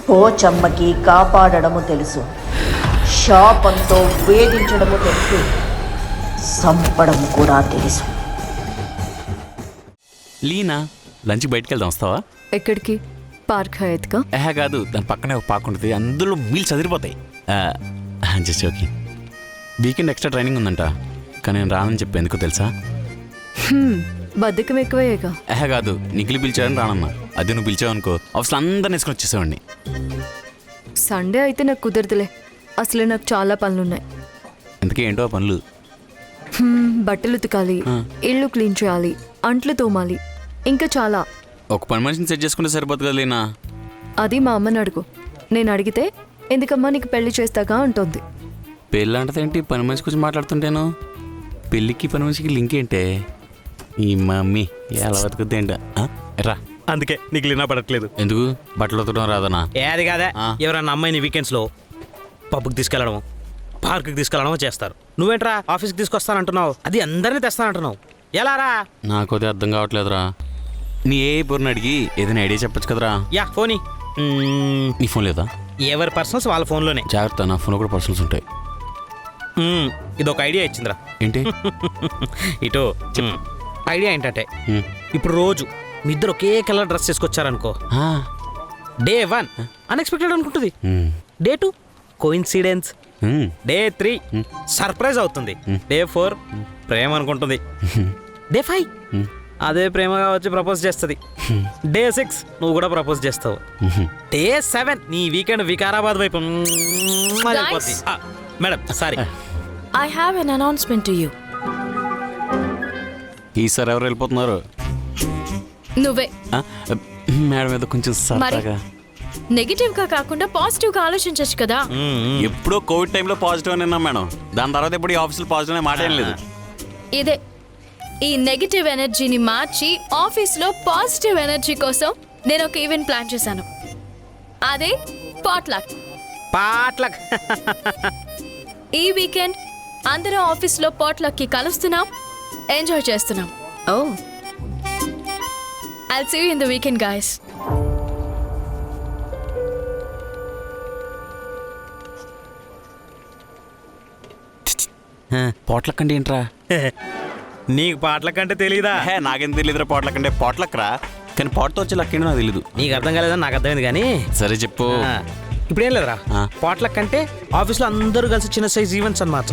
పోచమ్మకి కాపాడడము తెలుసు, శాపంతో వేధించడము తెలుసు, సంపడం కూడా తెలుసు. లీనా లంచ్ బయటకు వెళ్దాం, వస్తావా? ఎక్కడికి? పార్క్ హయత్కా? కాదు, దాని పక్కనే ఒక పార్క్ ఉంటుంది, అందులో మీల్స్ చదిరిపోతాయి. Just okay. Weekend extra training ఉందంట, కానీ నేను రానని చెప్పి ఎందుకో తెలుసా? బద్ధకం ఎక్కువయ్యేగా. కాదు, నిఖిల్ పిలిచాడని రానన్నా. అదే నువ్వు పిలిచావనుకో అసలు అందరిని వేసుకొని వచ్చేసేవాడిని. సండే అయితే నాకు కుదరదులే, అసలే నాకు చాలా పనులున్నాయి. ఎందుకే ఏంటో పనులు? బట్టలు ఉతకాలి, ఇల్లు క్లీన్ చేయాలి, అంట్లు తోమాలి, ఇంకా చాలా. ఒక పని మనిషిని సెట్ చేసుకుంటే సరిపోదు కదా లీనా. అది మా అమ్మని అడుగు. నేను అడిగితే ఎందుకమ్మా నీకు పెళ్లి చేస్తాగా అంటుంది. పెళ్ళి అంటదేంటి? పని మనిషి గురించి మాట్లాడుతుంటేను. పెళ్ళికి పని మనిషికి లింక్ ఏంటే? ఈ మమ్మీ ఎలా బతుకుద్దేంట రా. అందుకే నీకు లీనా పడట్లేదు. ఎందుకు? బట్టలు ఉతకడం రాదనా? ఏది కాదా, ఎవరన్నా అమ్మాయిని వీకెండ్స్లో పబ్కి తీసుకెళ్ళడము, పార్క్కి తీసుకెళ్ళడమో చేస్తారు. నువ్వేంట్రా ఆఫీస్కి తీసుకొస్తానంటున్నావు, అది అందరినీ తెస్తానంటున్నావు, ఎలా రా? నాకైతే అర్థం కావట్లేదురా. నీ ఏ బుర్రని అడిగి ఏదైనా ఐడియా చెప్పచ్చు కదరా. యా ఫోని. నీ ఫోన్ లేదా? ఎవరి పర్సనల్స్ వాళ్ళ ఫోన్లోనే. జాగ్రత్త, నా ఫోన్ కూడా పర్సనల్స్ ఉంటాయి. ఇది ఒక ఐడియా ఇచ్చిందిరా. ఏంటి? ఇటు ఐడియా ఏంటంటే, ఇప్పుడు రోజు మీ ఇద్దరు ఒకే కలర్ డ్రెస్ చేసుకొచ్చారనుకో, డే 1 అన్ఎక్స్పెక్టెడ్ అనుకుంటుంది, డే 2 కోఇన్సిడెన్స్, డే 3 సర్ప్రైజ్ అవుతుంది, డే 4 ప్రేమ అనుకుంటుంది, డే 5 అదే ప్రేమగా వచ్చి ప్రపోజ్ చేస్తుంది, డే 6 నువ్వు కూడా ప్రపోజ్ చేస్తావు, డే 7 నీ వీకెండ్ వికారాబాద్ వైపు madam sorry. I have an announcement to you. ఈసారి ఎవరు వెళ్ళిపోతున్నారు? నువ్వే. మేడం మీద కొంచెం సరదాగా నెగిటివ్ గా కాకుండా పాజిటివ్ గా ఆలోచించచ్చు కదా. ఎప్పుడో కోవిడ్ టైంలో పాజిటివ్ అని విన్నాం మేడం, దాని తర్వాత ఇప్పుడు ఈ ఆఫీసులో పాజిటివ్ అనే మాట ఏం లేదు. ఇదే ఈ నెగిటివ్ ఎనర్జీని మార్చి ఆఫీస్లో పాజిటివ్ ఎనర్జీ కోసం నేను ఒక ఈవెంట్ ప్లాన్ చేశాను. అదే పాట్లక్. పాట్లక్. ఈ వీకెండ్ అందరం ఆఫీస్లో పాట్లక్ కి కలుస్తున్నాం, ఎంజాయ్ చేస్తున్నాం. ఓ, I'll see you in the weekend, guys. పోట్లక్ అంటే ఏంట్రా? నీకు పాటలక్ అంటే తెలీదా? నాకేం తెలియదురా పోట్లక్ అంటే. పోట్లక్ రా, కానీ పోట్తో వచ్చే లక్ ఏంటో నాకు తెలీదు. నీకు అర్థం కాలేదని నాకు అర్థమైంది కానీ సరే చెప్పు. ఇప్పుడు ఏం లేదురా, పాట్లక్ అంటే ఆఫీస్ లో అందరూ కలిసి చిన్న సైజ్ ఈవెంట్స్ అన్నమాట.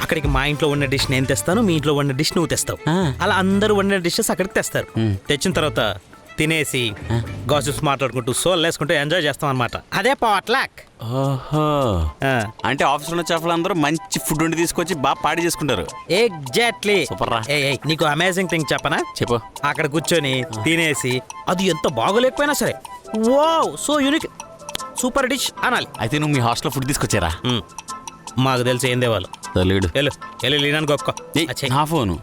అక్కడికి మా ఇంట్లో ఉన్న డిష్ నేను తెస్తాను, మీ ఇంట్లో ఉన్న డిష్ నువ్వు తెస్తావు, అలా అందరూ వండిన డిషెస్ అక్కడికి తెస్తారు. తెచ్చిన తర్వాత తినేసి గాసిప్స్ మాట్లాడుకుంటూ సోల్ వేసుకుంటూ ఎంజాయ్ చేస్తాం అనమాట. అదే పాట్లక్. ఓహో, అంటే ఆఫీస్ లో ఉన్న చెఫ్లు అందరూ మంచి ఫుడ్ వండి తీసుకొచ్చి బాగా పాడి చేసుకుంటారు. ఎగ్జాక్ట్లీ. సూపర్ రా. నీకు అమేజింగ్ థింగ్ చెప్పనా? చెప్పు. అక్కడ కూర్చొని తినేసి అది ఎంత బాగోలేకపోయినా సరే wow so unique super dish అనాలి. అయితే నువ్వు మీ హాస్టల్లో ఫుడ్ తీసుకొచ్చారా? మాకు తెలిసి ఏం దేవాళ్ళు. తెలియడు. వెళ్ళు లీనానికి ఒప్పుకో. నా ఫోను